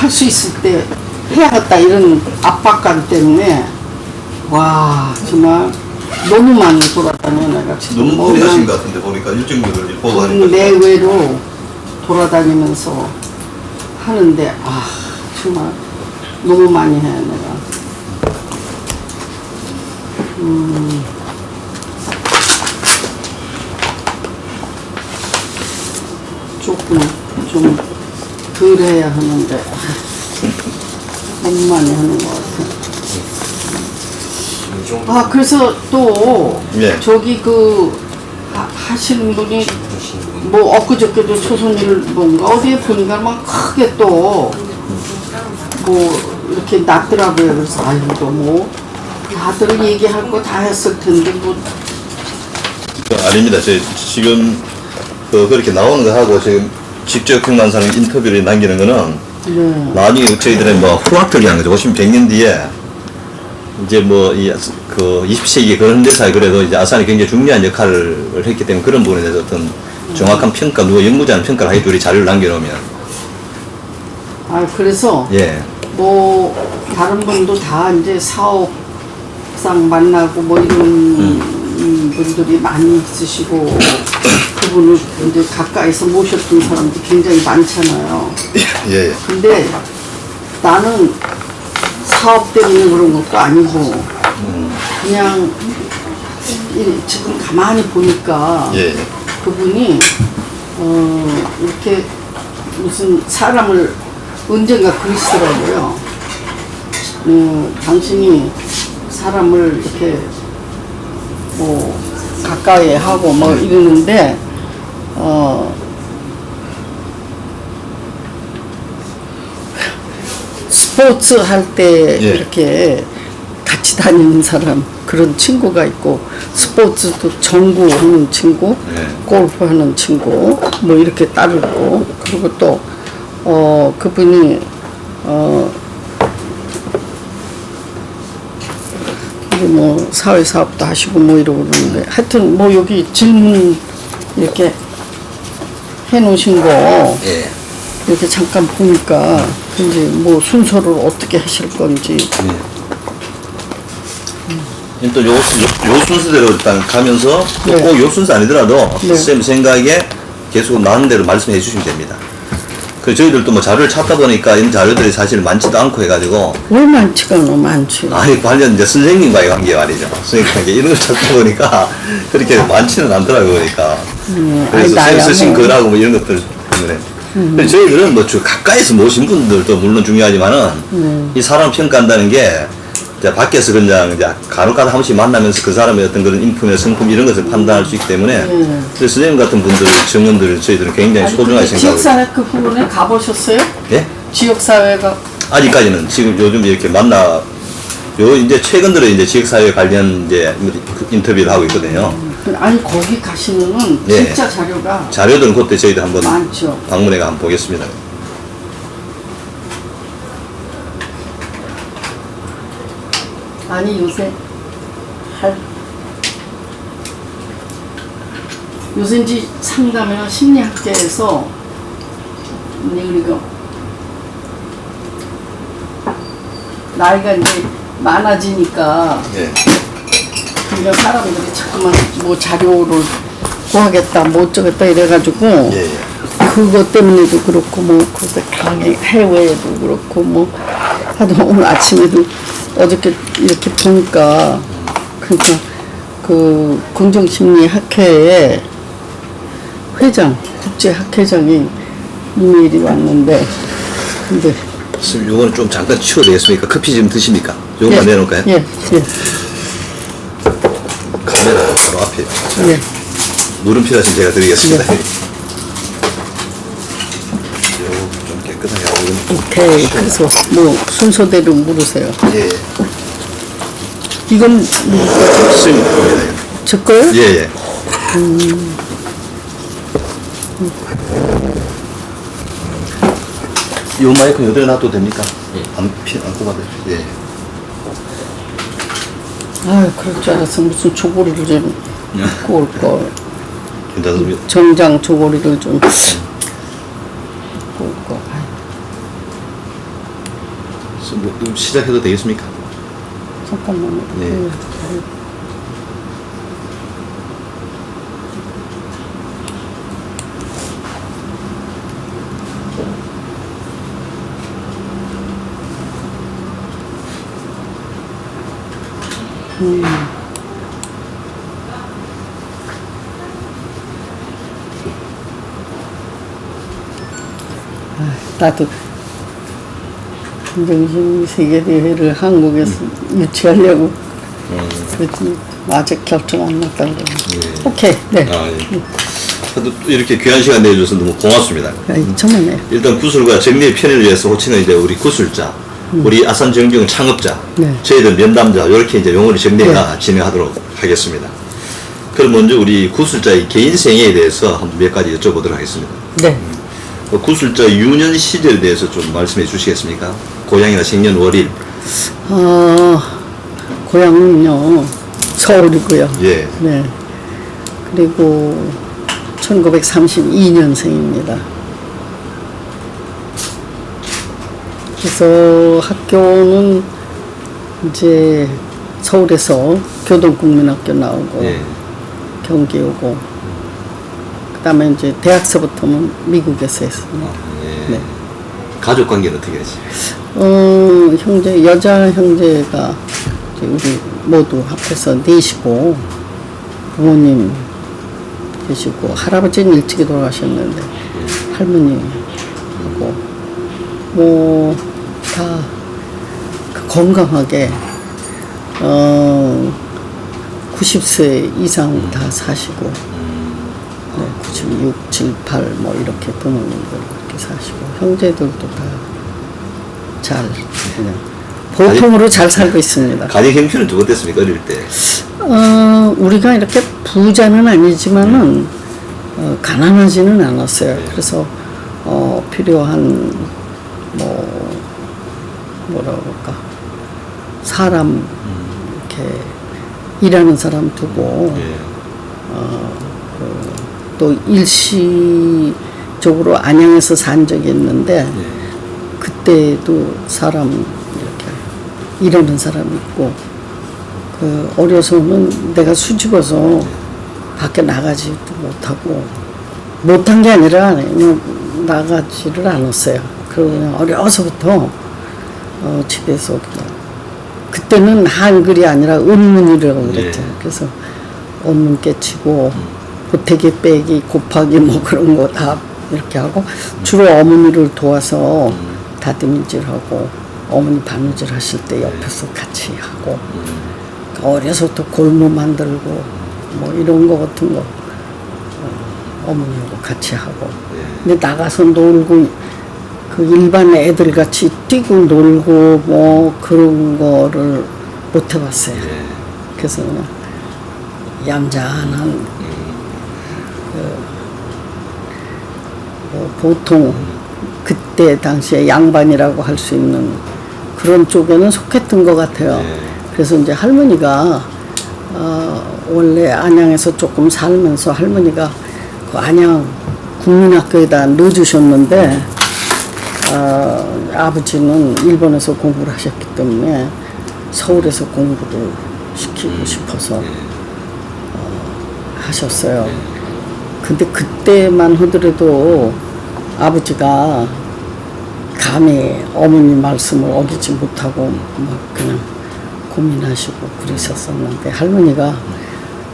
할 수 있을 때 해야겠다 이런 압박감 때문에 와 정말 너무 많이 돌아다녀 내가 지금. 너무 무리하신 것 같은데 보니까 일정들을 보고 하니까 내외로 돌아다니면서 하는데 아 정말 너무 많이 해 내가. 조금 좀 덜 해야 하는데 너무 많이 하는 것 같아. 아 그래서 또 예. 저기 하시는 분이 뭐 엊그저께도 조선일 뭔가 어디에 보니까 막 크게 또 뭐 이렇게 났더라고요. 그래서 아이고 뭐 다들 얘기할 거 다 했을 텐데 뭐. 아닙니다. 지금 그렇게 나오는 거 하고 지금 직접 경험한 사람 인터뷰를 남기는 거는 네. 나중에 저희들은 뭐 후학들이 한 거죠. 50, 100년 뒤에 이제 뭐 그 20세기 그런 현대사에 그래도 이제 아산이 굉장히 중요한 역할을 했기 때문에 그런 부분에 대해서 어떤 정확한 평가, 누가 연구자는 평가를 하기 둘이 자료를 남겨놓으면. 아 그래서 예. 뭐 다른 분도 다 이제 사업상 만나고 뭐 이런 분들이 많이 있으시고 그분을 이제 가까이서 모셨던 사람들이 굉장히 많잖아요. 예. 근데 나는 사업 때문에 그런 것도 아니고 그냥 지금 가만히 보니까 예. 그분이 이렇게 무슨 사람을 언젠가 그러시더라고요. 당신이 사람을 이렇게 뭐 가까이 하고 뭐 이러는데 스포츠 할 때 예. 이렇게 같이 다니는 사람 그런 친구가 있고 스포츠도 전구하는 친구, 예. 골프하는 친구 뭐 이렇게 따르고 그리고 또 그분이 이제 뭐 사회사업도 하시고 뭐 이러고 그러는데 하여튼 뭐 여기 질문 이렇게 해놓으신 거 예. 이렇게 잠깐 보니까 이제 뭐 순서를 어떻게 하실 건지. 또 요 순서대로 일단 가면서 네. 꼭 요 순서 아니더라도 네. 선생님 생각에 계속 나는 대로 말씀해 주시면 됩니다. 그 저희들도 뭐 자료를 찾다 보니까 이런 자료들이 사실 많지도 않고 해가지고 왜 많지가 않아 많지. 아니 관련 이제 선생님과의 관계 말이죠. 선생님 관계 이런 걸 찾다 보니까 그렇게 많지는 않더라고요. 그러니까 그래서 선생님 쓰신 글하고 뭐 이런 것들 때문에 근데 저희들은 뭐 가까이서 모신 분들도 물론 중요하지만은 이 사람 평가한다는 게 이제 밖에서 그냥 이제 간혹가다 한 번씩 만나면서 그 사람의 어떤 그런 인품의 성품 이런 것을 판단할 수 있기 때문에 그래서 선생님 같은 분들 증언들을 저희들은 굉장히 소중하게 생각하고 지역사회 그 부분에 가보셨어요? 예? 지역사회가 아직까지는 지금 요즘 이렇게 이제 최근 들어 이제 지역사회 관련 이제 인터뷰를 하고 있거든요. 아니 거기 가시면은 예. 진짜 자료가 자료들은 그때 저희도 한번 많죠. 방문해가 한번 보겠습니다. 아니 요새 이제 상담이나 심리학계에서 우리가 나이가 이제 많아지니까 예. 그러니까 사람들이 자꾸만 뭐 자료를 구하겠다 뭐 어쩌겠다 이래가지고 예. 그것 때문에도 그렇고 뭐 그때 강의 해외에도 그렇고 뭐 하도 오늘 아침에도 어저께 이렇게 보니까 그러니까 그 긍정심리학회에 회장 국제학회장이 이메일이 왔는데 근데 선생님 요거는 좀 잠깐 치워도 되겠습니까? 커피 좀 드십니까? 요거만 내놓을까요? 예. 카메라 바로 앞에 예. 물은 필요하시면 제가 드리겠습니다. 요거 좀 깨끗하게 하고 오케이. 그래서 뭐 순서대로 물으세요. 예. 이건 선생님 겁니다. 제 거요? 예. 요 마이크 여기다 놔둬도 됩니까? 안 꼽아도 예. 아유 그럴 줄 알았어. 무슨 조고리를 좀 구울 걸. 괜찮습니다. 정장 조고리를 좀 구울 걸. 좀 시작해도 되겠습니까? 잠깐만요. 네. 나도 김정신 세계대회를 한국에서 유치하려고 그랬더니 아직 결정 안 났다고 그러네. 예. 오케이. 네. 아, 예. 하여튼 이렇게 귀한 시간 내주셔서 너무 고맙습니다. 정말요. 일단 구술과 정리의 편의를 위해서 호칭은 이제 우리 구술자, 우리 아산정경 창업자, 네. 저희들 면담자 이렇게 이제 용어를 정리해가 네. 진행하도록 하겠습니다. 그럼 먼저 우리 구술자의 개인 생애에 대해서 한번 몇 가지 여쭤보도록 하겠습니다. 네. 구술자 유년 시절에 대해서 좀 말씀해 주시겠습니까? 고향이나 생년월일. 고향은요 서울이고요. 예. 네. 그리고 1932년생입니다. 그래서 학교는 이제 서울에서 교동국민학교 나오고 예. 경기 오고 그다음에 이제 대학서부터는 미국에서 했습니다. 예. 네. 가족 관계는 어떻게 되지? 형제 여자 형제가 이제 우리 모두 합해서 넷이고 부모님 계시고 할아버지는 일찍이 돌아가셨는데 할머니하고 뭐 다 건강하게 90세 이상 다 사시고 네, 96, 7, 8 뭐 이렇게 부모님들 그렇게 사시고 형제들도 다 잘 그냥 보통으로 잘 살고 있습니다. 가정 형편은 좀 어땠습니까? 어릴 때? 우리가 이렇게 부자는 아니지만은 가난하지는 않았어요. 네. 그래서 필요한 뭐라 그럴까 사람 이렇게 일하는 사람 두고 예. 또 일시적으로 안양에서 산 적이 있는데 예. 그때도 사람 이렇게 일하는 사람 있고 어려서는 내가 수집어서 밖에 나가지도 못하고 못한 게 아니라 그냥 나가지를 않았어요. 그냥 어려서부터 집에서 그냥 그때는 한글이 아니라 은문이라고 그랬죠. 네. 그래서 원문 깨치고 보태기 빼기 곱하기 뭐 그런 거 다 이렇게 하고 주로 어머니를 도와서 다듬질하고 어머니 바느질 하실 때 옆에서 같이 하고 어려서부터 골무 만들고 뭐 이런 거 같은 거 어머니하고 같이 하고 근데 나가서 놀고 그 일반 애들 같이 뛰고 놀고 뭐 그런 거를 못 해봤어요. 그래서 그냥 얌전한 보통 그때 당시에 양반이라고 할 수 있는 그런 쪽에는 속했던 것 같아요. 그래서 이제 할머니가 원래 안양에서 조금 살면서 할머니가 그 안양 국민학교에다 넣어주셨는데 아버지는 일본에서 공부를 하셨기 때문에 서울에서 공부를 시키고 싶어서 하셨어요. 근데 그때만 하더라도 아버지가 감히 어머니 말씀을 어기지 못하고 막 그냥 고민하시고 그러셨었는데 할머니가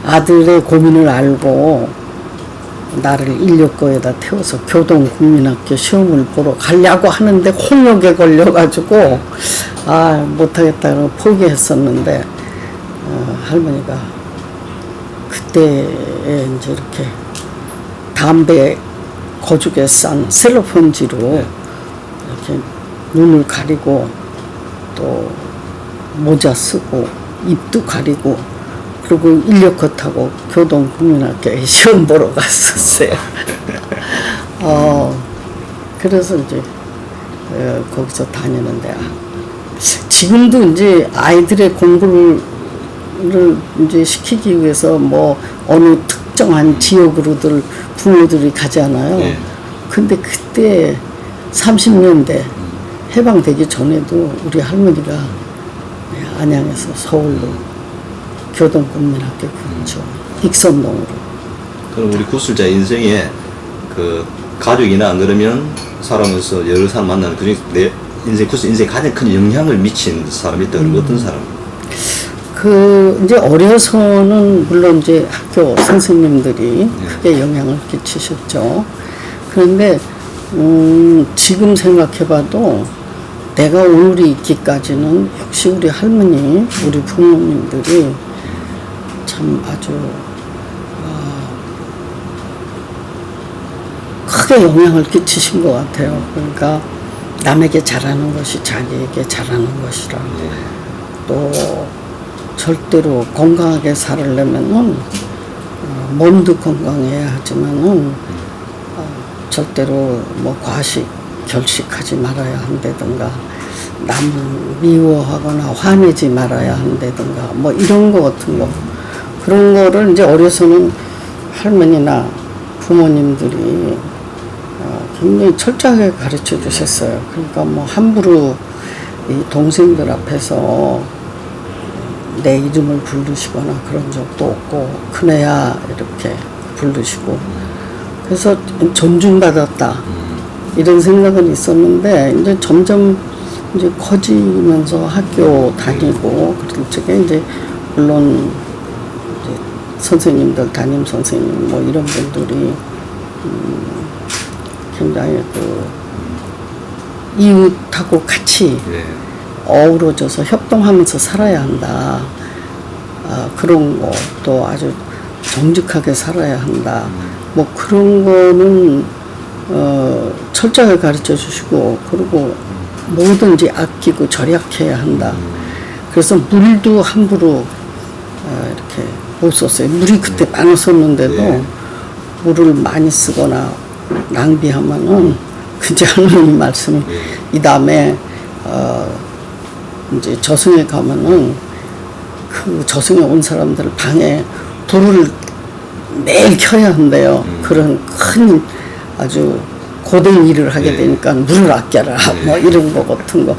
아들의 고민을 알고 나를 인력거에다 태워서 교동국민학교 시험을 보러 가려고 하는데 홍역에 걸려가지고 못하겠다고 포기했었는데 할머니가 그때에 이제 이렇게 담배 거죽에 싼 셀로폰지로 이렇게 눈을 가리고 또 모자 쓰고 입도 가리고 그리고 인력거 타고 교동국민학교에 시험 보러 갔었어요. 그래서 이제 거기서 다니는데 지금도 이제 아이들의 공부를 이제 시키기 위해서 뭐 어느 특정한 지역으로들 부모들이 가잖아요. 근데 그때 30년대 해방되기 전에도 우리 할머니가 안양에서 서울로 교동국민학교 근처 익선동으로. 그럼 우리 구술자 인생에 그 가족이나 안 그러면 살아면서 여러 사람 만나는 그중에 내 인생 가장 큰 영향을 미친 사람이 있다. 그럼 어떤 사람? 이제 어려서는 물론 이제 학교 선생님들이 크게 영향을 끼치셨죠. 그런데 지금 생각해봐도 내가 오늘이 있기까지는 역시 우리 할머니, 우리 부모님들이 참 아주 크게 영향을 끼치신 것 같아요. 그러니까 남에게 잘하는 것이 자기에게 잘하는 것이라. 또 절대로 건강하게 살려면은 몸도 건강해야 하지만은 절대로 뭐 과식, 결식하지 말아야 한다든가 남을 미워하거나 화내지 말아야 한다든가 뭐 이런 거 같은 거 그런 거를 이제 어려서는 할머니나 부모님들이 굉장히 철저하게 가르쳐 주셨어요. 그러니까 뭐 함부로 이 동생들 앞에서 내 이름을 부르시거나 그런 적도 없고 큰애야 이렇게 부르시고 그래서 존중받았다 이런 생각은 있었는데 이제 점점 이제 커지면서 학교 다니고 그럴 적에 이제 물론 이제 선생님들 담임 선생님 뭐 이런 분들이 굉장히 이웃하고 같이 어우러져서 협동하면서 살아야 한다. 그런 거 또 아주 정직하게 살아야 한다. 뭐 그런 거는 철저하게 가르쳐 주시고 그리고 뭐든지 아끼고 절약해야 한다. 그래서 물도 함부로 이렇게 못 썼어요. 물이 그때 많았었는데도 물을 많이 쓰거나 낭비하면은 그제 할머니 말씀이 이 다음에 이제 저승에 가면은 그 저승에 온 사람들 방에 불을 매일 켜야 한대요. 그런 큰 아주 고된 일을 하게 되니까 물을 아껴라 뭐 이런 거 같은 거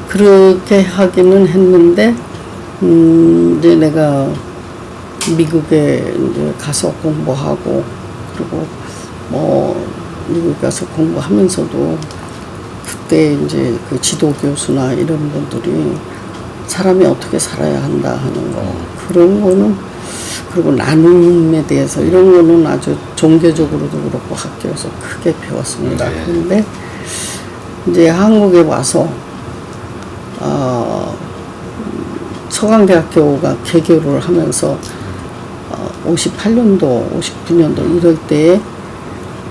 그렇게 하기는 했는데 이제 내가 미국에 이제 가서 공부하고 그리고 뭐 미국에 가서 공부하면서도 그때 이제 그 지도 교수나 이런 분들이 사람이 어떻게 살아야 한다 하는 거 그런 거는 그리고 나눔에 대해서 이런 거는 아주 종교적으로도 그렇고 학교에서 크게 배웠습니다. 그런데 이제 한국에 와서 서강대학교가 개교를 하면서 58년도, 59년도 이럴 때에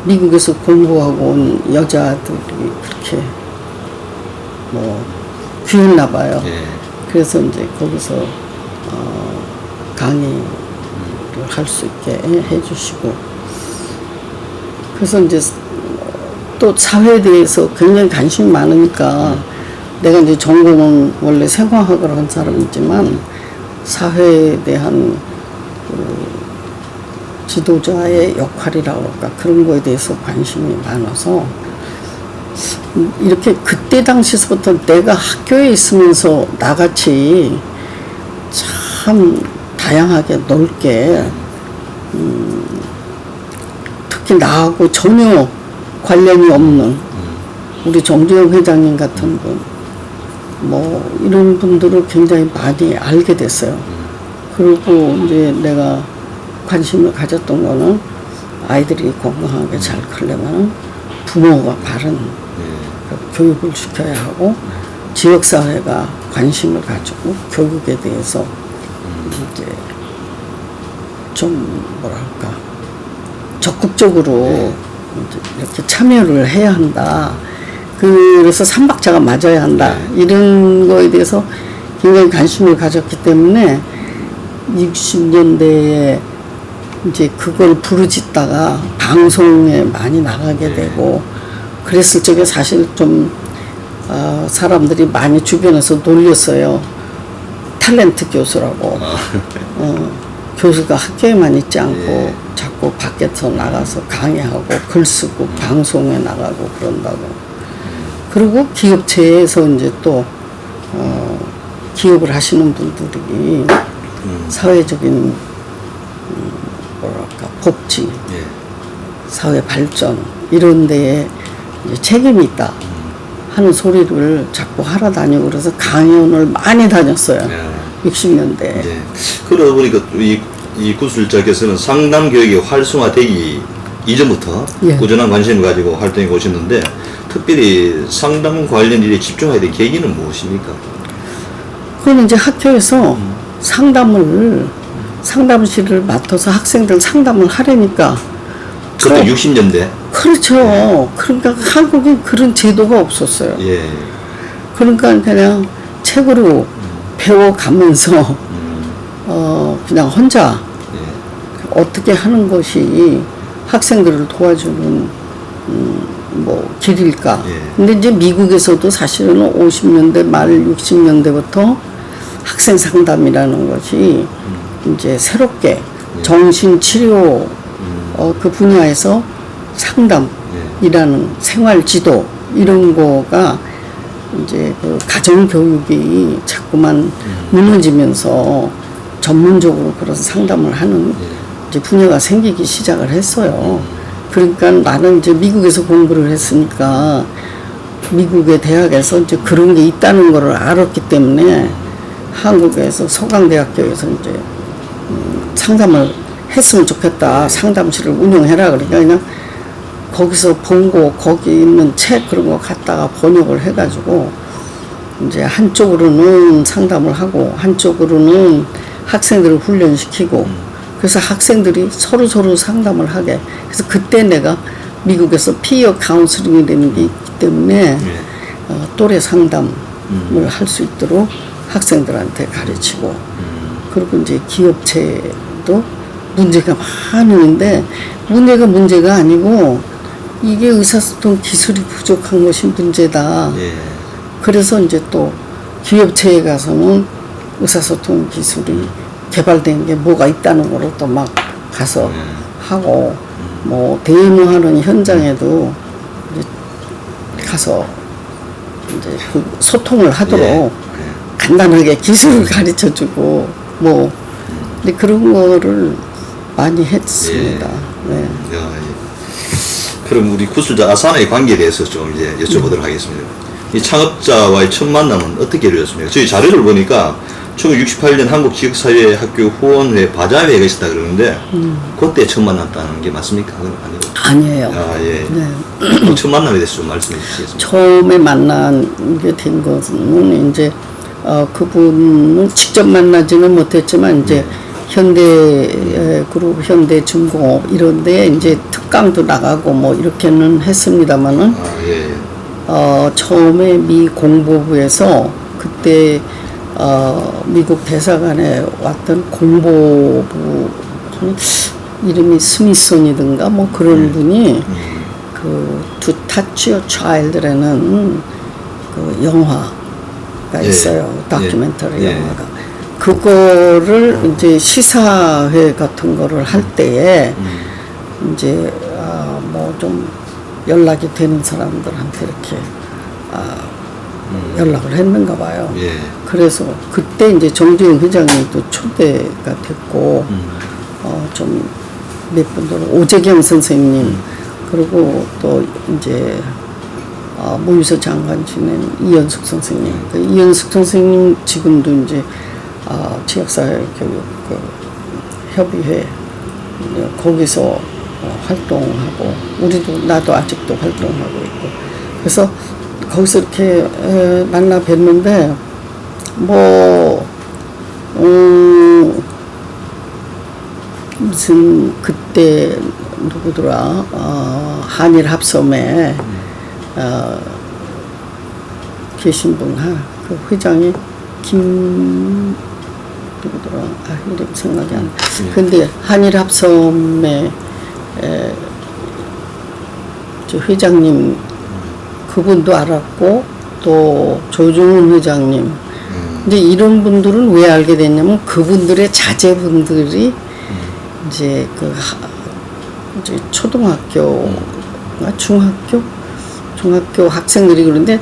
미국에서 공부하고 온 여자들이 그렇게 뭐 귀했나 봐요. 그래서 이제 거기서 강의를 할 수 있게 해주시고 그래서 이제 또 사회에 대해서 굉장히 관심이 많으니까 내가 이제 전공은 원래 생화학을 한 사람이지만 사회에 대한 지도자의 역할이라고 할까 그런 거에 대해서 관심이 많아서 이렇게 그때 당시서부터 내가 학교에 있으면서 나같이 참 다양하게 넓게 특히 나하고 전혀 관련이 없는 우리 정주영 회장님 같은 분 뭐 이런 분들을 굉장히 많이 알게 됐어요. 그리고 이제 내가 관심을 가졌던 거는 아이들이 건강하게 잘 크려면 부모가 바른 교육을 시켜야 하고 지역사회가 관심을 가지고 교육에 대해서 이제 좀 뭐랄까 적극적으로 이제 이렇게 참여를 해야 한다. 그래서 삼박자가 맞아야 한다. 이런 거에 대해서 굉장히 관심을 가졌기 때문에 60년대에 이제 그걸 부르짖다가 방송에 많이 나가게 되고 그랬을 적에 사실 좀 사람들이 많이 주변에서 놀렸어요. 탤런트 교수라고. 교수가 학교에만 있지 않고 자꾸 밖에서 나가서 강의하고 글 쓰고 방송에 나가고 그런다고. 그리고 기업체에서 이제 또 기업을 하시는 분들이 사회적인 뭐랄까 복지, 예. 사회 발전 이런 데에 이제 책임이 있다 하는 소리를 자꾸 하러 다니고 그래서 강연을 많이 다녔어요. 예. 60년대. 예. 그러다 보니까 이 구술자께서는 상담 교육이 활성화되기 이전부터 예. 꾸준한 관심을 가지고 활동해 오셨는데 특별히 상담 관련 일에 집중해야 될 계기는 무엇입니까? 그럼 이제 학교에서 상담실을 맡아서 학생들 상담을 하려니까 그때 60년대. 그렇죠. 그러니까 한국에 그런 제도가 없었어요. 예. 그러니까 그냥 책으로 배워가면서 그냥 혼자 예. 어떻게 하는 것이 학생들을 도와주는 뭐 길일까. 예. 근데 이제 미국에서도 사실은 50년대 말 60년대부터 학생 상담이라는 것이 이제 새롭게 정신치료 그 분야에서 상담이라는 생활지도 이런 거가 이제 그 가정교육이 자꾸만 무너지면서 전문적으로 그런 상담을 하는 이제 분야가 생기기 시작을 했어요. 그러니까 나는 이제 미국에서 공부를 했으니까 미국의 대학에서 이제 그런 게 있다는 거를 알았기 때문에 한국에서 서강대학교에서 이제 상담을 했으면 좋겠다. 상담실을 운영해라. 그러니까 그냥 거기서 본 거, 거기 있는 책 그런 거 갖다가 번역을 해가지고 이제 한쪽으로는 상담을 하고 한쪽으로는 학생들을 훈련시키고 그래서 학생들이 서로 상담을 하게. 그래서 그때 내가 미국에서 피어 카운슬링이라는 게 있기 때문에 또래 상담을 할 수 있도록 학생들한테 가르치고 그리고 이제 기업체도 문제가 많은데 문제가 아니고 이게 의사소통 기술이 부족한 것이 문제다. 예. 그래서 이제 또 기업체에 가서는 의사소통 기술이 개발된 게 뭐가 있다는 거를 또 막 가서 하고 뭐 데모하는 현장에도 이제 가서 이제 그 소통을 하도록 간단하게 기술을 가르쳐주고 뭐 근데 그런 거를 많이 했습니다. 네. 야, 예. 그럼 우리 구술자 아사나의 관계에 대해서 좀 이제 여쭤보도록 하겠습니다. 이 창업자와의 첫 만남은 어떻게 이루어졌습니까? 저희 자료를 보니까 1968년 한국지역사회학교 후원회 바자회가 있었다 그러는데 그때 처음 만났다는 게 맞습니까? 그건 아니고. 아니에요. 아, 예. 네. 첫 만남에 대해서 좀 말씀해 주시겠습니까? 처음에 만나게 된 것은 이제 그분은 직접 만나지는 못했지만 이제 현대그룹, 현대중공업 이런데 이제 특강도 나가고 뭐 이렇게는 했습니다만은 아, 예. 처음에 미 공보부에서 그때 미국 대사관에 왔던 공보부 이름이 스미손이든가 뭐 그런 분이 그 To Touch Your Child라는 그 영화가 있어요. 다큐멘터리 영화가. 그거를 이제 시사회 같은 거를 할 때에 이제 뭐 좀 연락이 되는 사람들한테 이렇게 연락을 했는가 봐요. 예. 그래서 그때 이제 정재영 회장이 또 초대가 됐고 좀 몇 분들은 오재경 선생님 그리고 또 이제 문유서 장관 지낸 이현숙 선생님. 그 이현숙 선생님 지금도 이제 지역사회교육 그 협의회 거기서 활동하고 우리도 나도 아직도 활동하고 있고 그래서 거기서 이렇게 만나 뵀는데 뭐 무슨 그때 누구더라 한일 합섬에 계신 분 그 회장이 김 누구더라 이름 생각이 안 나. 근데 한일 합섬에 저 회장님 그분도 알았고 또 조중훈 회장님 근데 이런 분들은 왜 알게 됐냐면 그분들의 자제분들이 이제 그 이제 초등학교가 중학교 중학교 학생들이 그런데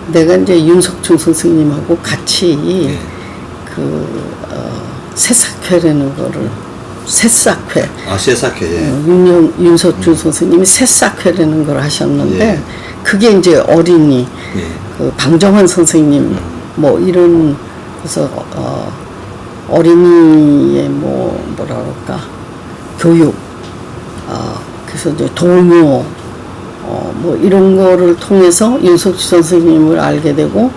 내가 이제 윤석춘 선생님하고 같이 네. 새싹회라는 거를 새싹회 아, 새싹회. 예. 윤석춘 선생님이 새싹회라는 걸 하셨는데 예. 그게 이제 어린이 예. 그 방정환 선생님 뭐 이런 그래서 어린이의 뭐라 그럴까 교육 그래서 이제 동요 뭐 이런 거를 통해서 윤석주 선생님을 알게 되고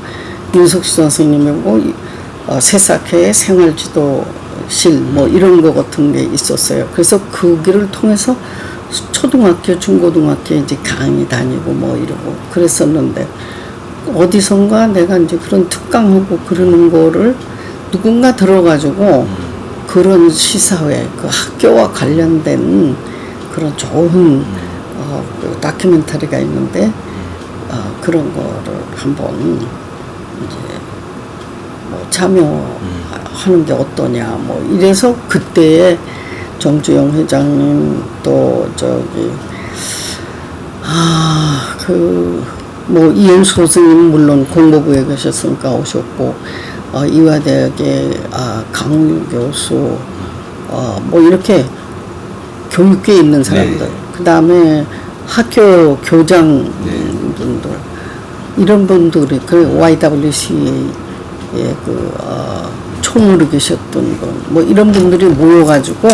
윤석주 선생님하고 새싹회의 생활지도실 뭐 이런 거 같은 게 있었어요. 그래서 그 길을 통해서 초등학교, 중고등학교 이제 강의 다니고 뭐 이러고 그랬었는데 어디선가 내가 이제 그런 특강하고 그러는 거를 누군가 들어가지고 그런 시사회, 그 학교와 관련된 그런 좋은 그 다큐멘터리가 있는데 그런 거를 한번 이제 뭐 참여하는 게 어떠냐 뭐 이래서 그때에 정주영 회장님 또 저기 뭐 이현수 선생님 물론 공보부에 계셨으니까 오셨고 이화대학의 강유 교수 뭐 이렇게 교육계에 있는 사람들 네. 그 다음에 학교 교장 분들 이런 분들이 그 YWCA의 총무로 계셨던 분 뭐 이런 분들이 모여가지고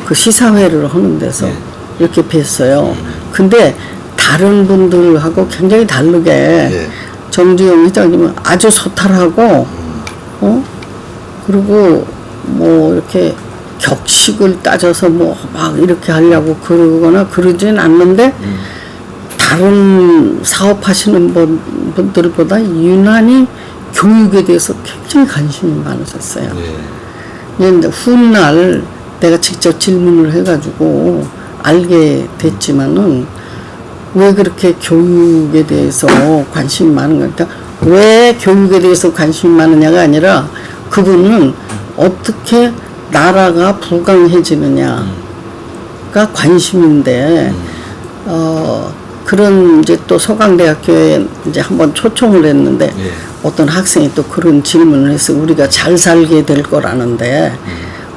그 시사회를 하는 데서 네. 이렇게 뵀어요. 근데 다른 분들하고 굉장히 다르게 네. 정주영 회장님은 아주 소탈하고 그리고 뭐 이렇게 격식을 따져서 뭐 막 이렇게 하려고 그러거나 그러진 않는데 다른 사업하시는 분들보다 유난히 교육에 대해서 굉장히 관심이 많으셨어요. 근데 훗날 내가 직접 질문을 해가지고 알게 됐지만은 왜 그렇게 교육에 대해서 관심이 많은 거니까 왜 교육에 대해서 관심이 많으냐가 아니라 그분은 어떻게 나라가 부강해지느냐가 관심인데 그런 이제 또 서강대학교에 이제 한번 초청을 했는데 어떤 학생이 또 그런 질문을 해서 우리가 잘 살게 될 거라는데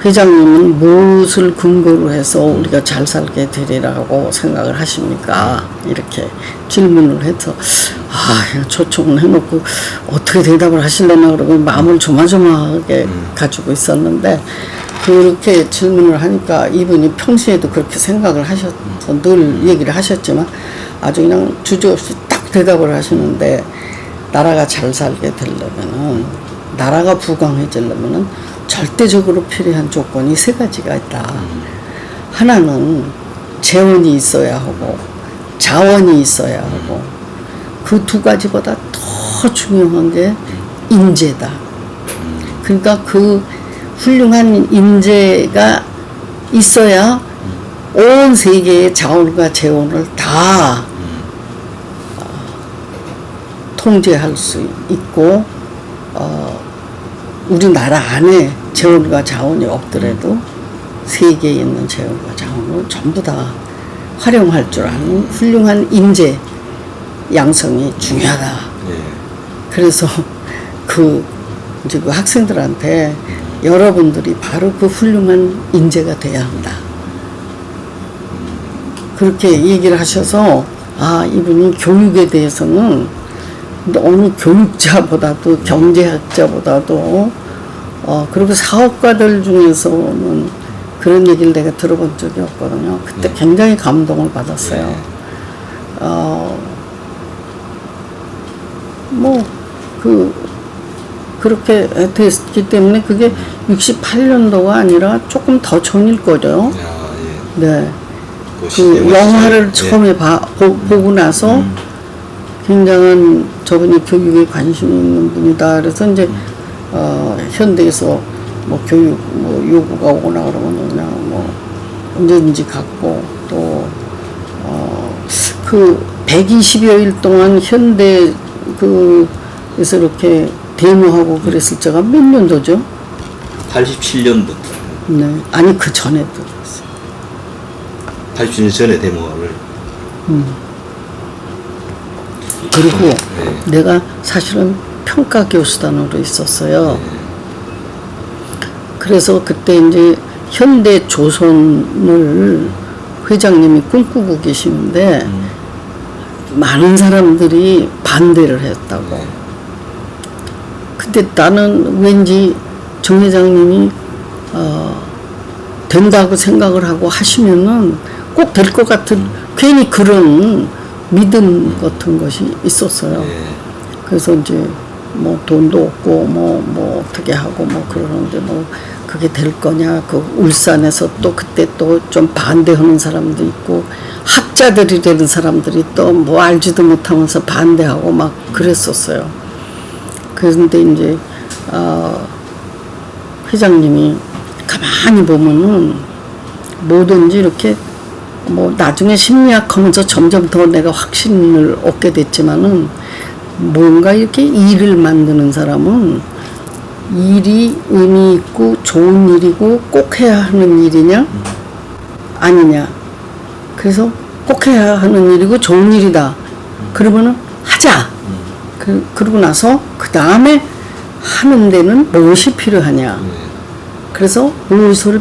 회장님은 무엇을 근거로 해서 우리가 잘 살게 되리라고 생각을 하십니까? 이렇게 질문을 해서 초청을 해놓고 어떻게 대답을 하실려나 그러고 마음을 조마조마하게 가지고 있었는데 그렇게 질문을 하니까 이분이 평소에도 그렇게 생각을 하셔서 늘 얘기를 하셨지만 아주 그냥 주저없이 딱 대답을 하시는데 나라가 잘 살게 되려면은 나라가 부강해지려면은 절대적으로 필요한 조건이 세 가지가 있다. 하나는 재원이 있어야 하고 자원이 있어야 하고 그 두 가지보다 더 중요한 게 인재다. 그러니까 그 훌륭한 인재가 있어야 온 세계의 자원과 재원을 다 통제할 수 있고 우리나라 안에 재원과 자원이 없더라도 세계에 있는 재원과 자원을 전부 다 활용할 줄 아는 훌륭한 인재 양성이 중요하다. 그래서 이제 그 학생들한테 여러분들이 바로 그 훌륭한 인재가 돼야 한다. 그렇게 얘기를 하셔서 이분이 교육에 대해서는 어느 교육자보다도 경제학자보다도 그리고 사업가들 중에서는 그런 얘기를 내가 들어본 적이 없거든요. 그때 굉장히 감동을 받았어요. 그렇게 됐기 때문에 그게 68년도가 아니라 조금 더 전일 거죠. 네. 그 영화를 처음에 보고 나서 굉장한 저분이 교육에 관심이 있는 분이다. 그래서 이제 현대에서 뭐 교육 뭐 요구가 오거나 그러면 그냥 뭐 언제든지 갖고 또 그 120여일 동안 현대 그에서 이렇게 데모하고 그랬을 때가 몇 년도죠? 87년도. 네. 아니 그 전에도 그랬어요. 87년 전에 데모를. 그리고 네. 내가 사실은 평가 교수단으로 있었어요. 그래서 그때 이제 현대 조선을 회장님이 꿈꾸고 계시는데 많은 사람들이 반대를 했다고. 근데 나는 왠지 정 회장님이 된다고 생각을 하고 하시면은 꼭 될 것 같은 괜히 그런 믿음 같은 것이 있었어요. 그래서 이제 뭐 돈도 없고 뭐 어떻게 하고 뭐 그러는데 뭐 그게 될 거냐. 그 울산에서 또 그때 또 좀 반대하는 사람도 있고 학자들이 되는 사람들이 또 뭐 알지도 못하면서 반대하고 막 그랬었어요. 그런데 이제 회장님이 가만히 보면은 뭐든지 이렇게 뭐 나중에 심리학하면서 점점 더 내가 확신을 얻게 됐지만은 뭔가 이렇게 일을 만드는 사람은 일이 의미 있고 좋은 일이고 꼭 해야 하는 일이냐 아니냐. 그래서 꼭 해야 하는 일이고 좋은 일이다. 그러면은 하자. 그러고 나서 그 다음에 하는 데는 무엇이 필요하냐. 그래서 무엇이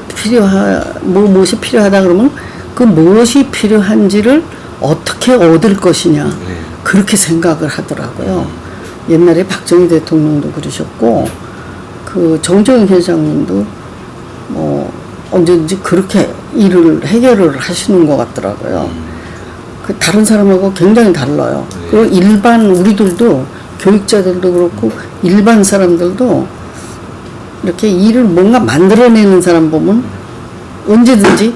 필요하다 그러면 그 무엇이 필요한지를 어떻게 얻을 것이냐. 그렇게 생각을 하더라고요. 옛날에 박정희 대통령도 그러셨고 그 정정희 회장님도 뭐 언제든지 그렇게 일을 해결을 하시는 것 같더라고요. 그 다른 사람하고 굉장히 달라요. 그리고 일반 우리들도 교육자들도 그렇고 일반 사람들도 이렇게 일을 뭔가 만들어내는 사람 보면 언제든지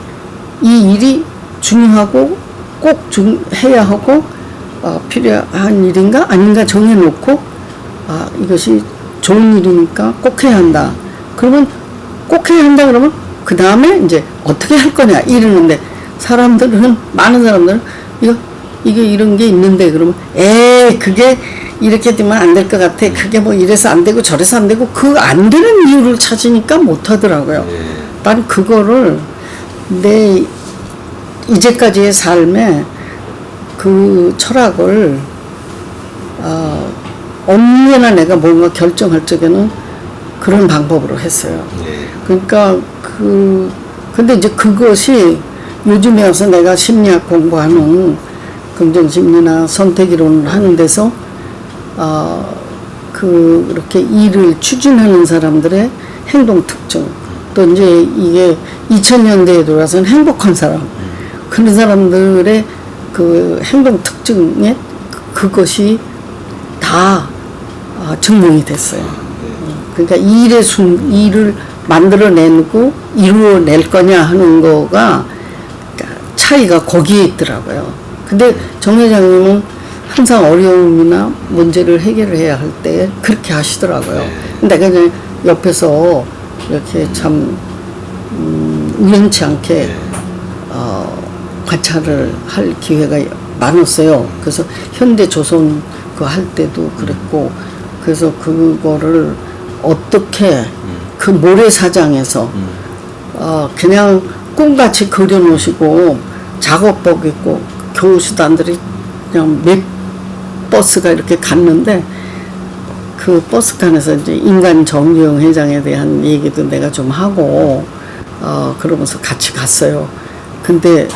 이 일이 중요하고 꼭 해야 하고 필요한 일인가 아닌가 정해놓고 이것이 좋은 일이니까 꼭 해야 한다. 그러면 꼭 해야 한다 그러면 그 다음에 이제 어떻게 할 거냐 이러는데 많은 사람들은 이게 이런 게 있는데 그러면 그게 이렇게 되면 안 될 것 같아. 그게 뭐 이래서 안 되고 저래서 안 되고 그 안 되는 이유를 찾으니까 못 하더라고요. 난 그거를 내 이제까지의 삶에 그 철학을 언제나 내가 뭔가 결정할 적에는 그런 방법으로 했어요. 그러니까 근데 이제 그것이 요즘에 와서 내가 심리학 공부하는 긍정심리나 선택이론 하는 데서 그렇게 일을 추진하는 사람들의 행동 특징 또 이제 이게 2000년대에 들어와서는 행복한 사람 그런 사람들의 그 행동 특징에 그것이 다 증명이 됐어요. 그러니까 일을 만들어내고 이루어낼 거냐 하는 거가 차이가 거기에 있더라고요. 근데 정 회장님은 항상 어려움이나 문제를 해결을 해야 할 때 그렇게 하시더라고요. 내가 이제 옆에서 이렇게 참 우연치 않게 관찰을 할 기회가 많았어요. 그래서 현대 조선 그 할 때도 그랬고 그래서 그거를 어떻게 그 모래사장에서 그냥 꿈같이 그려놓으시고 작업복 입고 교수단들이 그냥 몇 버스가 이렇게 갔는데 그 버스칸에서 이제 인간 정기영 회장에 대한 얘기도 내가 좀 하고 그러면서 같이 갔어요. 근데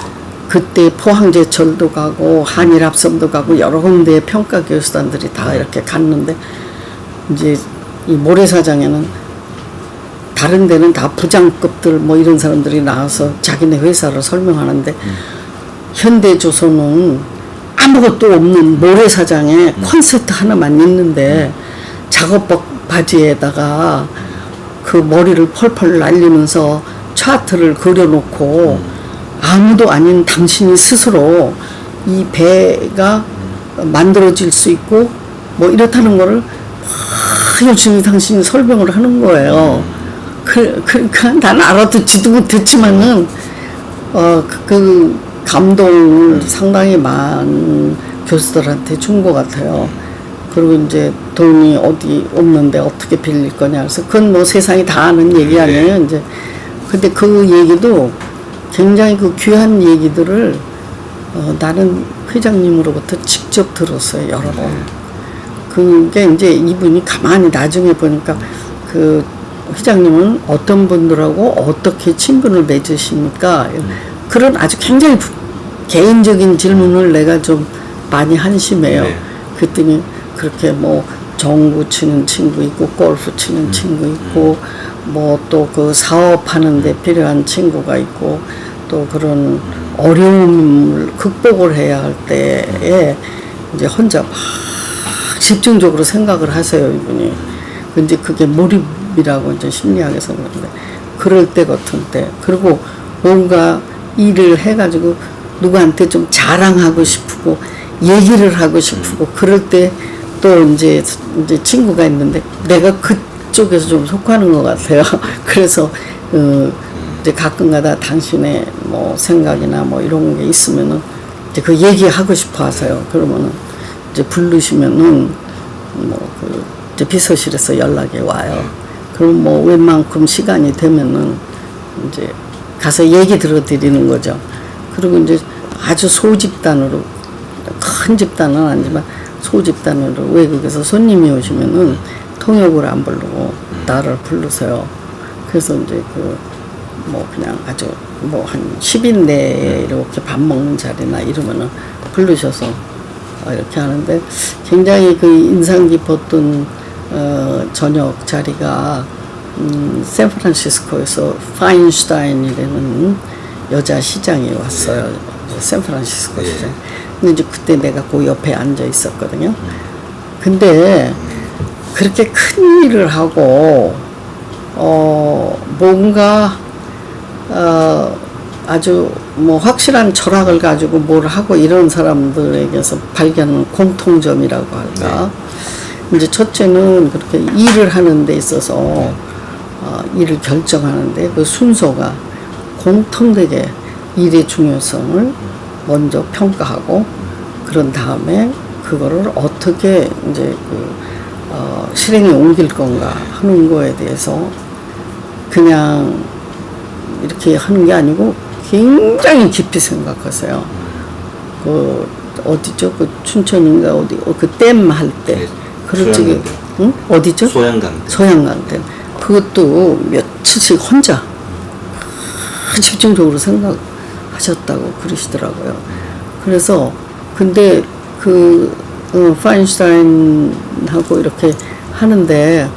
그때 포항제철도 가고 한일합섬도 가고 여러 군데의 평가 교수단들이 다 이렇게 갔는데 이제 이 모래사장에는 다른 데는 다 부장급들 뭐 이런 사람들이 나와서 자기네 회사를 설명하는데 현대조선은 아무것도 없는 모래사장에 콘센트 하나만 있는데 작업복 바지에다가 그 머리를 펄펄 날리면서 차트를 그려놓고 아무도 아닌 당신이 스스로 이 배가 만들어질 수 있고 뭐 이렇다는 거를 열심히 당신이 설명을 하는 거예요. 그러니까 난 알아듣지도 못했지만은 그 감동을 상당히 많은 교수들한테 준 것 같아요. 그리고 이제 돈이 어디 없는데 어떻게 빌릴 거냐. 그래서 그건 뭐 세상이 다 아는 얘기 아니에요. 이제 근데 그 얘기도 굉장히 그 귀한 얘기들을 나는 회장님으로부터 직접 들었어요, 여러 번. 그게 이제 이분이 가만히 나중에 보니까 그 회장님은 어떤 분들하고 어떻게 친분을 맺으십니까? 그런 아주 굉장히 개인적인 질문을 내가 좀 많이 한심해요. 네. 그랬더니 그렇게 뭐 정구 치는 친구 있고 골프 치는 친구 있고 뭐 또 그 사업하는 데 필요한 친구가 있고 또 그런 어려움을 극복을 해야 할 때에 이제 혼자 막 집중적으로 생각을 하세요, 이분이. 근데 그게 몰입이라고 이제 심리학에서 그러는데 그럴 때 같은 때 그리고 뭔가 일을 해가지고 누구한테 좀 자랑하고 싶고 얘기를 하고 싶고 그럴 때 또 이제 친구가 있는데 내가 그쪽에서 좀 속하는 것 같아요. 그래서 이제 가끔가다 당신의 뭐 생각이나 뭐 이런 게 있으면은 이제 그 얘기하고 싶어 하세요. 그러면은 이제 부르시면은 뭐 그 이제 비서실에서 연락이 와요. 그럼 뭐 웬만큼 시간이 되면은 이제 가서 얘기 들어드리는 거죠. 그리고 이제 아주 소집단으로 큰 집단은 아니지만 소집단으로 외국에서 손님이 오시면은 통역을 안 부르고 나를 부르세요. 그래서 이제 그 뭐 그냥 아주 뭐 한 10인 내에 이렇게 밥 먹는 자리나 이러면은 부르셔서 이렇게 하는데 굉장히 그 인상 깊었던 저녁 자리가 샌프란시스코에서 파인슈타인이라는 여자 시장이 왔어요. 샌프란시스코 시장. 근데 이제 그때 내가 그 옆에 앉아 있었거든요. 근데 그렇게 큰 일을 하고 뭔가 아주 뭐 확실한 철학을 가지고 뭘 하고 이런 사람들에게서 발견하는 공통점이라고 할까. 이제 첫째는 그렇게 일을 하는 데 있어서 일을 결정하는데 그 순서가 공통되게 일의 중요성을 먼저 평가하고 그런 다음에 그거를 어떻게 이제 실행에 옮길 건가 하는 거에 대해서 그냥 이렇게 하는 게 아니고 굉장히 깊이 생각하세요. 그 어디죠? 그 춘천인가 어디 그 댐 할 때 네, 그럴 적에 응? 어디죠? 소양강. 소양강 댐. 그것도 며칠씩 혼자 집중적으로 생각하셨다고 그러시더라고요. 그래서 근데 그 파인슈타인하고 이렇게 하는데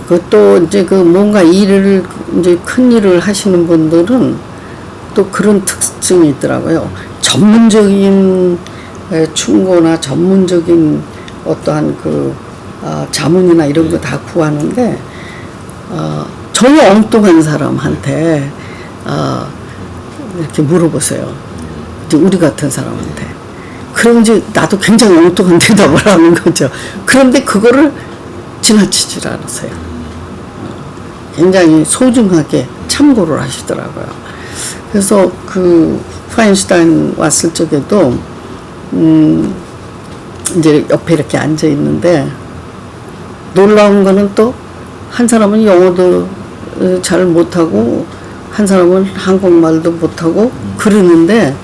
그또 이제 그 뭔가 일을 이제 큰 일을 하시는 분들은 또 그런 특징이 있더라고요. 전문적인 충고나 전문적인 어떠한 그 자문이나 이런 거 다 구하는데 전혀 엉뚱한 사람한테 이렇게 물어보세요. 이제 우리 같은 사람한테. 그럼 이제 나도 굉장히 엉뚱한 대답을 하는 거죠. 그런데 그거를 지나치질 않으세요. 굉장히 소중하게 참고를 하시더라고요. 그래서 그 파인슈타인 왔을 적에도 이제 옆에 이렇게 앉아 있는데 놀라운 거는 또 한 사람은 영어도 잘 못하고 한 사람은 한국말도 못하고 그러는데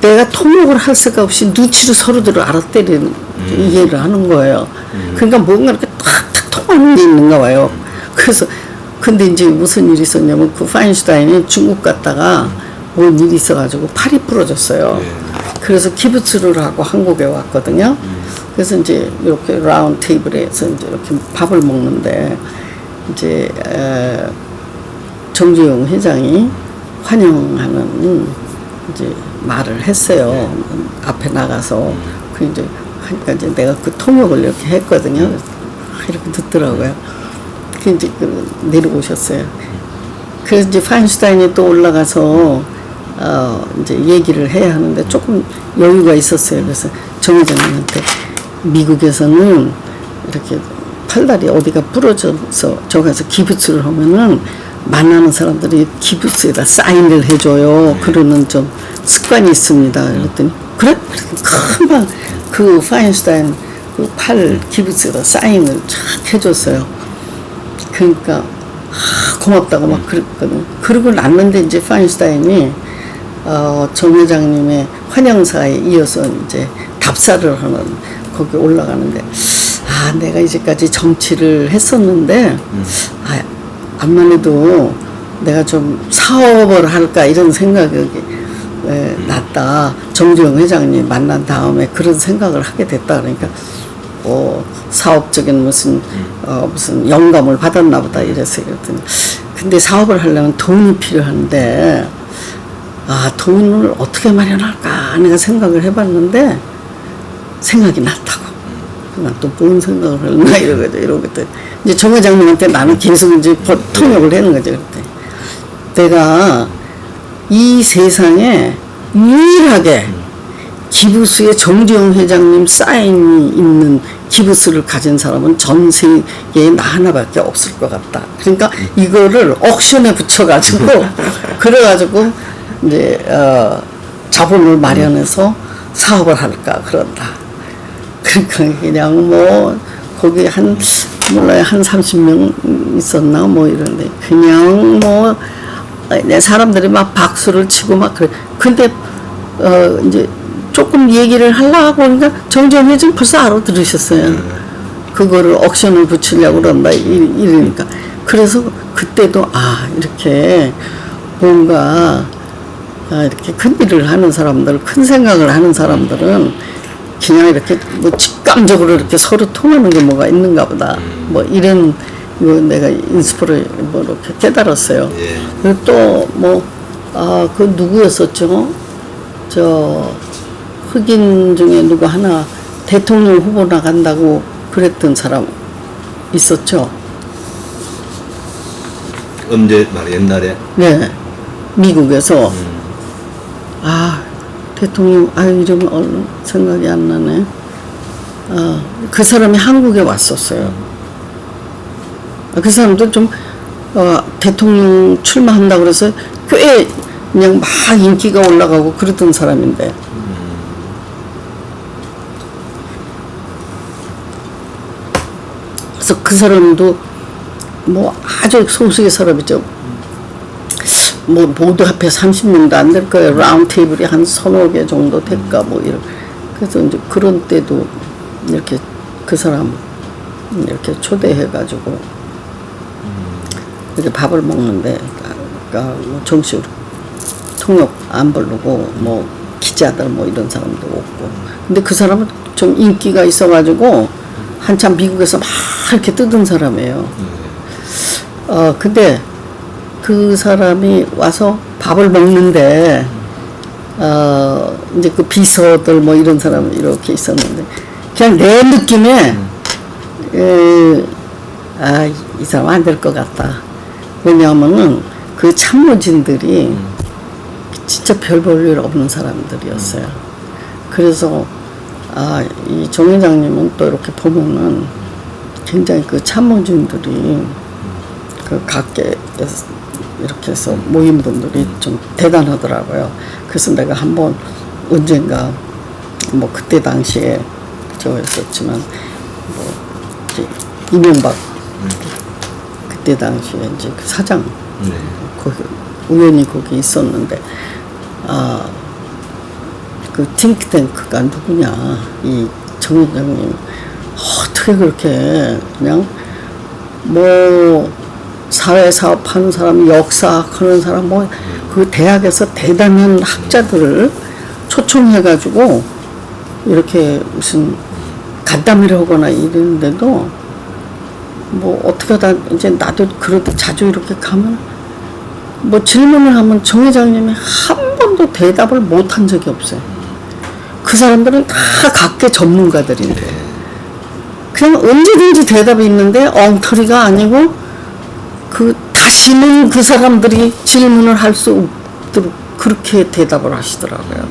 내가 통역을 할 수가 없이 눈치로 서로들을 알아때리는 이해를 하는 거예요. 그러니까 뭔가 이렇게 탁탁 통하는 게 있는가 봐요. 그래서 근데 이제 무슨 일이 있었냐면 그 파인슈타인이 중국 갔다가 뭔 일이 있어가지고 팔이 부러졌어요. 그래서 기부츠를 하고 한국에 왔거든요. 그래서 이제 이렇게 라운드 테이블에서 이제 이렇게 밥을 먹는데 이제 정주영 회장이 환영하는 이제 말을 했어요. 앞에 나가서 그 이제 하니까 이제 내가 그 통역을 이렇게 했거든요. 이렇게 듣더라고요. 그 이제 내려오셨어요. 그래서 이제 파인슈타인이 또 올라가서 이제 얘기를 해야 하는데 조금 여유가 있었어요. 그래서 정 회장님한테 미국에서는 이렇게 팔다리 어디가 부러져서 저 가서 기부스를 하면은 만나는 사람들이 기부스에다 사인을 해줘요. 그러는 좀 습관이 있습니다. 그랬더니 그래? 금방 그 파인슈타인 그 팔 기부스에다 사인을 쫙 해줬어요. 그러니까 고맙다고 막 그랬거든. 그러고 났는데 이제 파인슈타인이 정 회장님의 환영사에 이어서 이제 답사를 하는 거기 올라가는데 내가 이제까지 정치를 했었는데 암만 해도 내가 좀 사업을 할까 이런 생각이 났다. 정주영 회장님 만난 다음에 그런 생각을 하게 됐다. 그러니까 사업적인 무슨 영감을 받았나 보다 이랬어요. 그랬더니 근데 사업을 하려면 돈이 필요한데 돈을 어떻게 마련할까 내가 생각을 해봤는데 생각이 났다고. 난 또 뭔 생각을 했나 이러거든. 이제 정 회장님한테 나는 계속 이제 통역을 하는 거죠. 그때 내가 이 세상에 유일하게 기부스에 정주영 회장님 사인이 있는 기부스를 가진 사람은 전 세계에 나 하나밖에 없을 것 같다. 그러니까 이거를 옥션에 붙여가지고 그래가지고 이제 자본을 마련해서 사업을 할까 그런다. 그러니까 그냥 뭐 거기 한 30명 있었나 뭐 이런데 그냥 뭐 사람들이 막 박수를 치고 막 그래. 근데 이제 조금 얘기를 하려고 하니까 정주영 회장 벌써 알아들으셨어요. 그거를 옥션을 붙이려고 그런다 이러니까. 그래서 그때도 이렇게 뭔가 이렇게 큰 일을 하는 사람들, 큰 생각을 하는 사람들은 그냥 이렇게 뭐 직감적으로 이렇게 서로 통하는 게 뭐가 있는가 보다. 뭐 이런 이거 내가 인스포를 뭐 이렇게 깨달았어요. 그리고 또 뭐 그 누구였었죠? 저 흑인 중에 누구 하나 대통령 후보 나간다고 그랬던 사람 있었죠? 언제 말이야 옛날에? 네, 미국에서 대통령 이름 생각이 안 나네. 그 사람이 한국에 왔었어요. 그 사람도 좀 대통령 출마한다고 그래서 꽤 그냥 막 인기가 올라가고 그러던 사람인데 그래서 그 사람도 뭐 아주 소수의 사람이죠. 뭐 모두 합해 30명도 안 될 거예요. 라운드 테이블이 한 3-4개 정도 될까 뭐 이런. 그래서 이제 그런 때도 이렇게 그 사람 이렇게 초대해가지고 이렇게 밥을 먹는데 뭐 정식으로 통역 안 부르고 뭐 기자들 뭐 이런 사람도 없고. 근데 그 사람은 좀 인기가 있어가지고 한참 미국에서 막 이렇게 뜨던 사람이에요. 근데 그 사람이 와서 밥을 먹는데 이제 그 비서들 뭐 이런 사람 이렇게 있었는데 그냥 내 느낌에 이 사람 안 될 것 같다. 왜냐하면은 그 참모진들이 진짜 별 볼 일 없는 사람들이었어요. 그래서 이 정 회장님은 또 이렇게 보면은 굉장히 그 참모진들이 그 각계 이렇게 해서 모인 분들이 좀 대단하더라고요. 그래서 내가 한번 언젠가 뭐 그때 당시에 했었지만 뭐 이제 이명박 그때 당시에 이제 그 사장 거기 우연히 거기 있었는데 그 팅크탱크가 누구냐 이 정 회장님 어떻게 그렇게 그냥 뭐 사회사업 하는 사람, 역사학 하는 사람, 뭐, 그 대학에서 대단한 학자들을 초청해가지고, 이렇게 무슨 간담회를 하거나 이러는데도, 뭐, 어떻게 하다, 이제 나도 그러다 자주 이렇게 가면, 뭐 질문을 하면 정 회장님이 한 번도 대답을 못 한 적이 없어요. 그 사람들은 다 각계 전문가들인데, 그냥 언제든지 대답이 있는데, 엉터리가 아니고, 다시는 그 사람들이 질문을 할 수 없도록 그렇게 대답을 하시더라고요.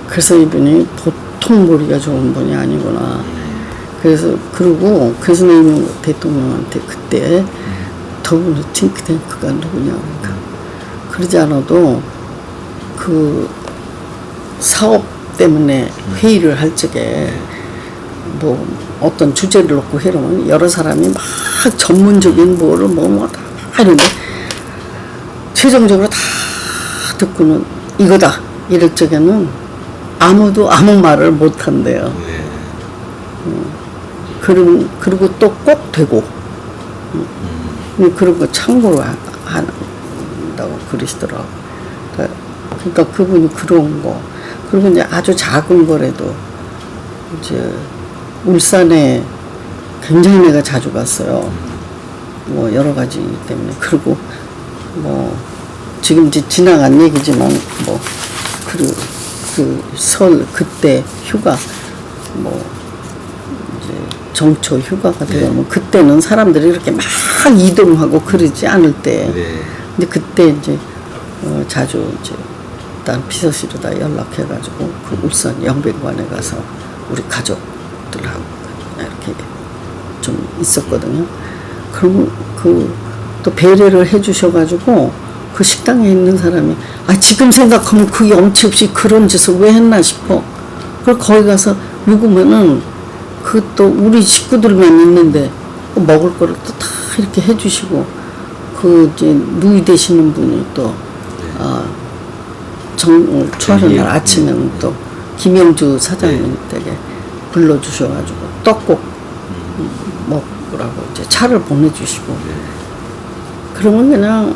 그래서 이분이 보통 머리가 좋은 분이 아니구나. 그래서 이명 대통령한테 그때 더불어 팅크탱크가 누구냐. 그러니까 그러지 않아도 그 사업 때문에 회의를 할 적에 뭐 어떤 주제를 놓고 해놓으면 여러 사람이 막 전문적인 뭐를 다 이러는데 최종적으로 다 듣고는 이거다 이럴 적에는 아무도 아무 말을 못 한대요. 네. 그리고 또 꼭 되고 그런 거 참고로 한다고 그러시더라고. 그러니까 그분이 그런 거. 그리고 이제 아주 작은 거라도 이제 울산에 굉장히 내가 자주 갔어요. 뭐 여러 가지 때문에. 그리고 뭐 지금 이제 지나간 얘기지만 뭐 그 설 그때 휴가 뭐 이제 정초 휴가가 되면 그때는 사람들이 이렇게 막 이동하고 그러지 않을 때. 네. 근데 그때 이제 자주 이제 일단 비서실에다 연락해가지고 그 울산 영백관에 가서 우리 가족들하고 이렇게 좀 있었거든요. 그럼 또 배려를 해주셔가지고 그 식당에 있는 사람이 지금 생각하면 그 염치 없이 그런 짓을 왜 했나 싶어. 그리고 거기 가서 묵으면은 그 또 우리 식구들만 있는데 먹을 거를 또 다 이렇게 해주시고 그 이제 누이 되시는 분이 또 추하는 날 아침에는 또 김영주 사장님 댁에 불러주셔가지고 떡국 먹으라고 이제 차를 보내주시고 그러면 그냥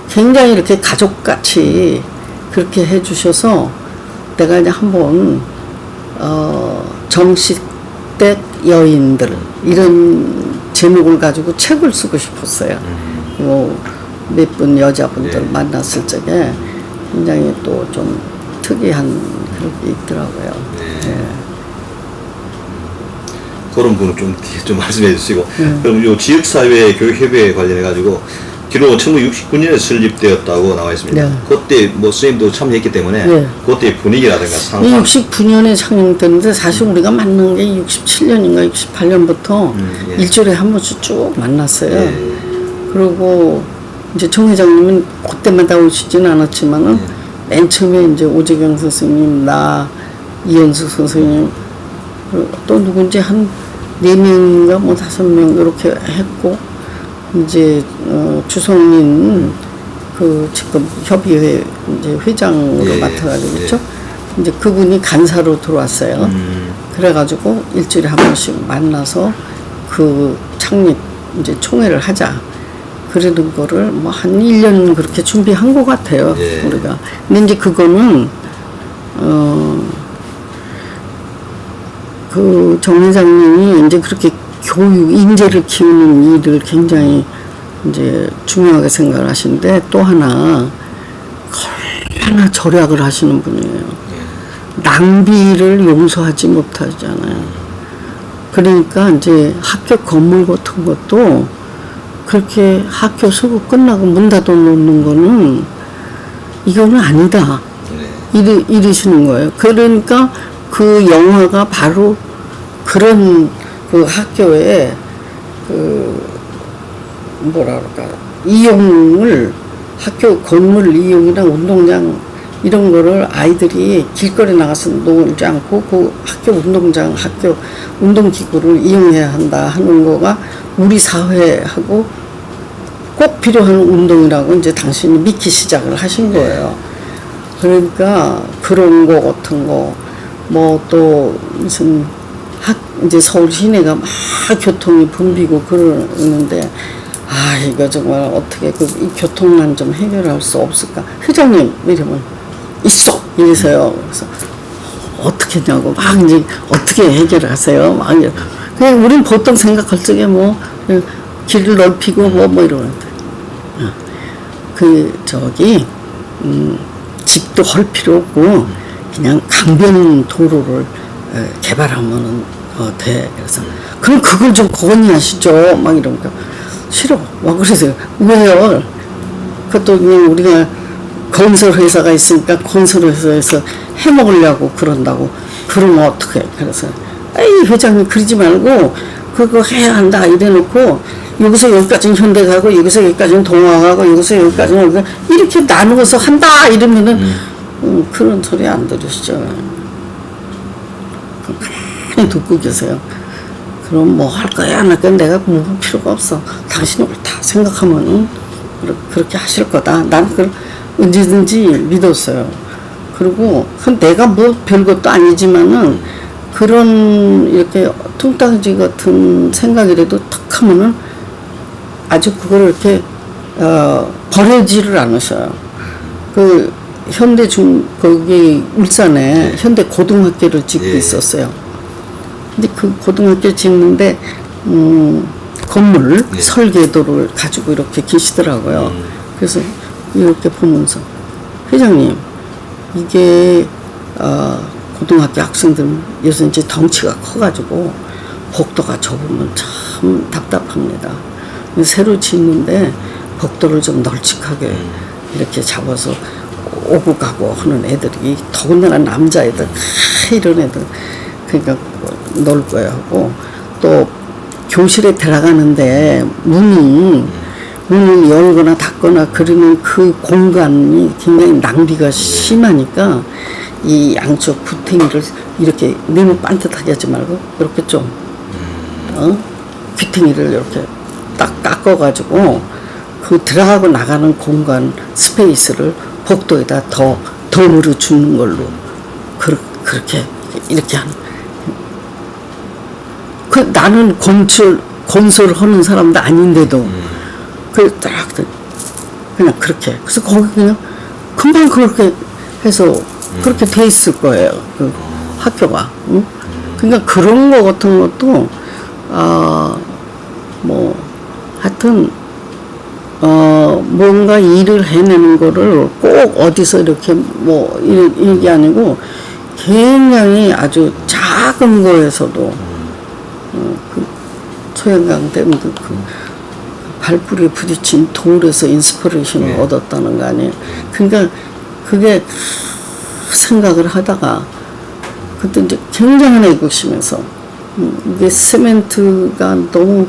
굉장히 이렇게 가족같이 그렇게 해주셔서 내가 이제 한번 정식댁 여인들 이런 제목을 가지고 책을 쓰고 싶었어요. 몇 분 여자분들 만났을 적에 굉장히 또 좀 특이한 그런 게 있더라고요. 그런 부분 좀 말씀해 주시고 그럼 요 지역사회 교육협의회 관련해 가지고 기록 1969년에 설립되었다고 나와 있습니다. 네. 그때 뭐 선생님도 참여했기 때문에 그때 분위기라든가 상황 69년에 창립됐는데 사실 우리가 만난 게 67년인가 68년부터 일주일에 한 번씩 쭉 만났어요. 그리고 이제 정 회장님은 그때마다 오시지는 않았지만은 맨 처음에 이제 오재경 선생님, 나, 이현수 선생님, 또 누군지 한 4명인가 뭐 5명 이렇게 했고, 이제, 주성민, 지금 협의회 이제 회장으로 맡아가지고 있죠. 이제 그분이 간사로 들어왔어요. 그래가지고 일주일에 한 번씩 만나서 그 창립 이제 총회를 하자. 그러는 거를 뭐 한 1년 그렇게 준비한 것 같아요. 우리가. 근데 이제 그거는, 그 정 회장님이 이제 그렇게 교육, 인재를 키우는 일을 굉장히 이제 중요하게 생각을 하시는데 또 하나 얼마나 절약을 하시는 분이에요. 낭비를 용서하지 못하잖아요. 그러니까 이제 학교 건물 같은 것도 그렇게 학교 수업 끝나고 문 닫아 놓는 거는 이거는 아니다. 이러시는 거예요. 그러니까 그 영화가 바로 그런 그 학교에 뭐라 그럴까 이용을 학교 건물 이용이나 운동장 이런 거를 아이들이 길거리 나가서 놀지 않고 그 학교 운동장 학교 운동기구를 이용해야 한다 하는 거가 우리 사회하고 꼭 필요한 운동이라고 이제 당신이 믿기 시작을 하신 거예요. 그러니까 그런 거 같은 거 뭐 또 무슨 이제 서울 시내가 막 교통이 붐비고 그러는데 이거 정말 어떻게 이 교통난 좀 해결할 수 없을까? 회장님 이러면 있어 이래서요. 그래서 어떻게 했냐고 막 이제 어떻게 해결하세요? 막 그냥 우린 보통 생각할 적에 뭐 길을 넓히고 뭐 이러는데 집도 할 필요 없고 그냥 강변 도로를 개발하면은 돼. 그래서 그럼 그걸 좀 건의하시죠. 막 이러니까 싫어. 막 그러세요. 왜요? 그것도 그냥 우리가 건설 회사가 있으니까 건설 회사에서 해먹으려고 그런다고. 그러면 어떡해. 그래서 에이 회장님 그러지 말고 그거 해야 한다 이래놓고 여기서 여기까지는 현대 가고 여기서 여기까지는 동화 가고 여기서 여기까지는 이렇게 나누어서 한다 이러면은 그런 소리 안 들으시죠. 가만히 듣고 계세요. 그럼 뭐 할 거야 안 할 거야 내가 묻을 필요가 없어. 당신이 옳다 생각하면 그렇게 하실 거다. 나는 그걸 언제든지 믿었어요. 그리고 내가 뭐 별것도 아니지만은 그런 이렇게 뚱딴지 같은 생각이라도 탁 하면은 아주 그걸 이렇게 버리지를 않으셔요. 그 현대 거기 울산에 현대 고등학교를 짓고 있었어요. 근데 그 고등학교 짓는데 건물 설계도를 가지고 이렇게 계시더라고요. 그래서 이렇게 보면서 회장님 이게 고등학교 학생들 요새 이제 덩치가 커가지고 복도가 좁으면 참 답답합니다. 새로 짓는데 복도를 좀 널찍하게 이렇게 잡아서 오고 가고 하는 애들이 더군다나 남자애들 이런 애들 그러니까 놀 거야 하고 또 교실에 들어가는데 문을 열거나 닫거나 그러는 그 공간이 굉장히 낭비가 심하니까 이 양쪽 구탱이를 이렇게 너무 반듯하게 하지 말고 이렇게 좀 귀탱이를 이렇게 딱 깎아가지고 그 들어가고 나가는 공간 스페이스를 복도에다 덤으로 주는 걸로 그렇게 이렇게 하는. 그 나는 건설 하는 사람도 아닌데도 딱 그냥 그렇게 그래서 거기 그냥 금방 그렇게 해서 그렇게 돼 있을 거예요. 그 학교가. 응? 그러니까 그런 거 같은 것도 뭐 하여튼 뭔가 일을 해내는 거를 꼭 어디서 이렇게 뭐 이게 아니고 굉장히 아주 작은 거에서도 그 소양강 댐도 그 발뿌리에 부딪힌 돌에서 인스피레이션을 얻었다는 거 아니에요. 그러니까 그게 생각을 하다가 그때 이제 굉장한 애국심에서 이게 세멘트가 너무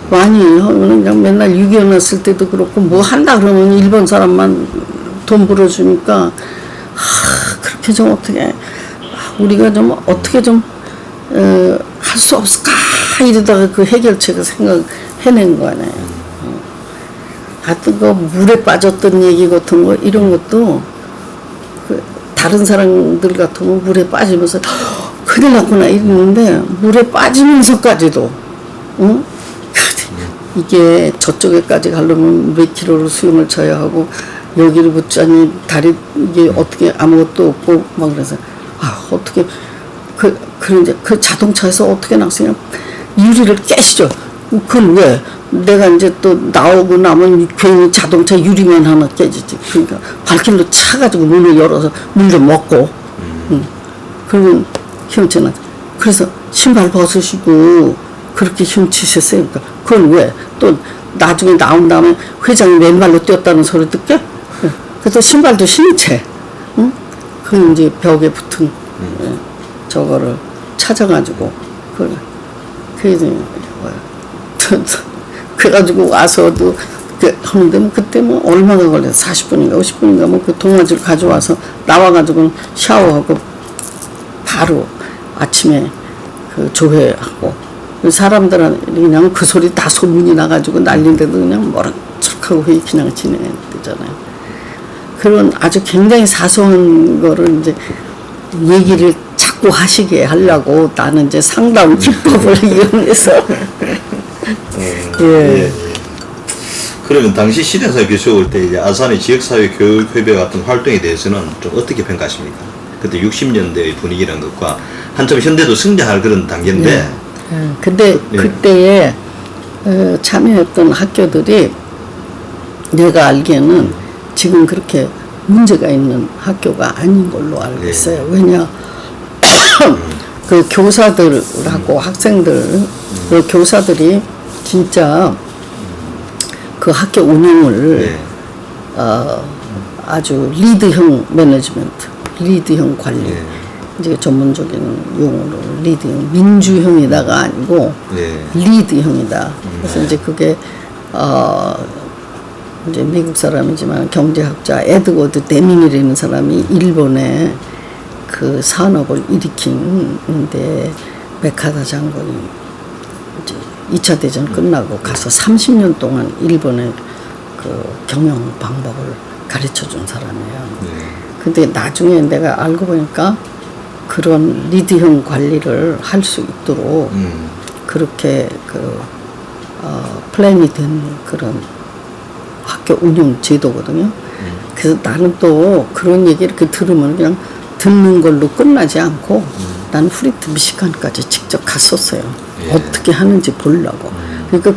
많이 하면 그냥 맨날 6.25 났을 때도 그렇고 뭐 한다 그러면 일본 사람만 돈 벌어주니까 그렇게 좀 어떻게 우리가 좀 어떻게 좀 할 수 없을까 이러다가 그 해결책을 생각해낸 거 아니에요. 하여튼 그 물에 빠졌던 얘기 같은 거 이런 것도 그 다른 사람들 같으면 물에 빠지면서 큰일 났구나 이러는데 물에 빠지면서까지도 이게 저쪽에까지 가려면 몇 킬로를 수영을 쳐야 하고 여기를 붙자니 다리 이게 어떻게 아무것도 없고 막 그래서 어떻게 그런데 그 자동차에서 어떻게 나왔으냐 유리를 깨시죠. 그건 왜 내가 이제 또 나오고 나면 괜히 자동차 유리만 하나 깨지지. 그러니까 발길로 차가지고 문을 열어서 물 좀 먹고 그러면 흉치나 그래서 신발 벗으시고 그렇게 흉치셨어요. 그러니까 그건 왜 또 나중에 나온 다음에 회장이 맨발로 뛰었다는 소리 듣게 그래서 신발도 신은 채 그 이제 벽에 붙은 저거를 찾아가지고 그래가지고 와서도 하는데 뭐 그때 뭐 얼마나 걸려서 40분인가 50분인가 뭐 그 동아지를 가져와서 나와가지고 샤워하고 바로 아침에 그 조회하고 사람들은 그냥 그 소리 다 소문이 나가지고 난리인데도 그냥 모른 척하고 그냥 지내잖아요. 그런 아주 굉장히 사소한 거를 이제 얘기를 자꾸 하시게 하려고 나는 이제 상담 기법을 이용해서 예. 그러면 당시 시대사회 교수 올 때 이제 아산의 지역사회 교육협회 같은 활동에 대해서는 좀 어떻게 평가하십니까? 그때 60년대의 분위기라는 것과 한참 현대도 성장할 그런 단계인데 근데 그때에 참여했던 학교들이 내가 알기에는 지금 그렇게 문제가 있는 학교가 아닌 걸로 알고 있어요. 왜냐 그 교사들하고 학생들 그 교사들이 진짜 그 학교 운영을 아주 리드형 매니지먼트, 리드형 관리 이제 전문적인 용어로 리드형 민주형이다가 아니고 리드형이다. 그래서 이제 그게 이제 미국 사람이지만 경제학자 에드워드 데밍이라는 사람이 일본에 그 산업을 일으키는데 메카다 장군이 이제 2차 대전 끝나고 가서 30년 동안 일본의 그 경영 방법을 가르쳐 준 사람이에요. 근데 나중에 내가 알고 보니까 그런 리드형 관리를 할 수 있도록 그렇게 플랜이 된 그런 학교 운영 제도거든요. 그래서 나는 또 그런 얘기 이렇게 들으면 그냥 듣는 걸로 끝나지 않고 나는 프리트 미시간까지 직접 갔었어요. 예. 어떻게 하는지 보려고. 그러니까